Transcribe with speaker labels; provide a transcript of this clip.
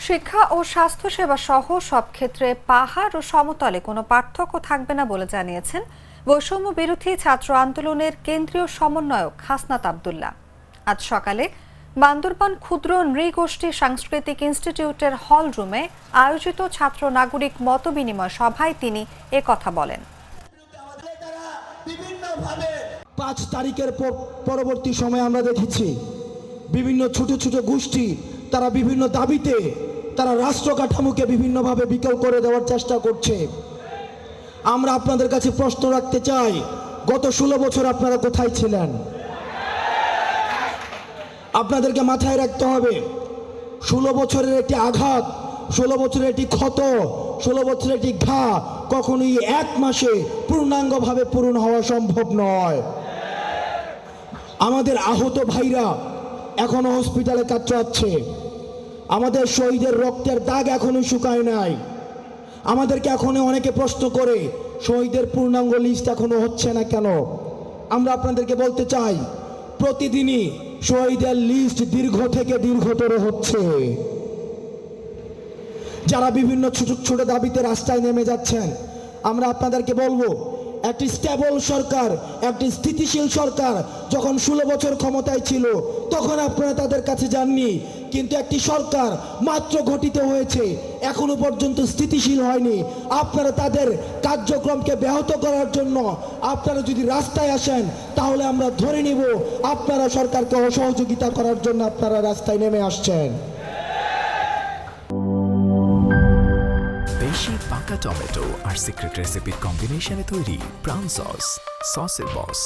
Speaker 1: শিক্ষা ও স্বাস্থ্যসেবা সহ সব ক্ষেত্রে পাহাড় ও সমতলে কোনো পার্থক্য থাকবে না বলে জানিয়েছেন বৈষম্য বিরোধী ছাত্র আন্দোলনের কেন্দ্রীয় সমন্বয়ক হাসনাত আব্দুল্লাহ। আজ সকালে বান্দরবান ক্ষুদ্র নৃগোষ্ঠী সাংস্কৃতিক ইনস্টিটিউটের হল রুমে আয়োজিত ছাত্র নাগরিক মতবিনিময় সভায় তিনি একথা বলেন।
Speaker 2: 5 তারিখের পরবর্তী সময়ে আমরা দেখেছি বিভিন্ন ছোট ছোট গোষ্ঠী তারা বিভিন্ন দাবিতে তারা রাষ্ট্র কাঠামোকে বিভিন্নভাবে বিকল করে দেওয়ার চেষ্টা করছে। আমরা আপনাদের কাছে প্রশ্ন রাখতে চাই, গত 16 বছর আপনারা কোথায় ছিলেন? আপনাদেরকে মাথায় রাখতে হবে 16 বছরের একটি আঘাত, 16 বছরের একটি ক্ষত, 16 বছরের একটি ঘা কখনোই 1 মাসে পূর্ণাঙ্গভাবে পূরণ হওয়া সম্ভব নয়। আমাদের আহত ভাইরা এখনো হসপিটালে কাতরাচ্ছে, আমাদের শহীদের রক্তের দাগ এখনো শুকায় নাই। আমাদেরকে এখনো অনেকে প্রশ্ন করে শহীদের পূর্ণাঙ্গ লিস্ট এখনো হচ্ছে না কেন? আমরা আপনাদেরকে বলতে চাই, প্রতিদিনই শহীদের লিস্ট দীর্ঘ থেকে দীর্ঘতর হচ্ছে। যারা বিভিন্ন ছোট ছোট দাবিতে রাস্তায় নেমে যাচ্ছেন, আমরা আপনাদেরকে বলবো, একটি স্টেবল সরকার, একটি স্থিতিশীল সরকার যখন 16 বছর ক্ষমতায় ছিল তখন আপনারা তাদের কাছে যাননি, কিন্তু একটি সরকার মাত্র গঠিত হয়েছে, এখনো পর্যন্ত স্থিতিশীল হয়নি। আপনারা তাদের কার্যক্রমকে ব্যাহত করার জন্য আপনারা যদি রাস্তায় আসেন তাহলে আমরা ধরে নিব আপনারা সরকারকে অসহযোগিতা করার জন্য আপনারা রাস্তায় নেমে আসছেন।
Speaker 3: দেশি পাকা টমেটো আর সিক্রেট রেসিপির কম্বিনেশনে তৈরি প্রাউন সসের বস।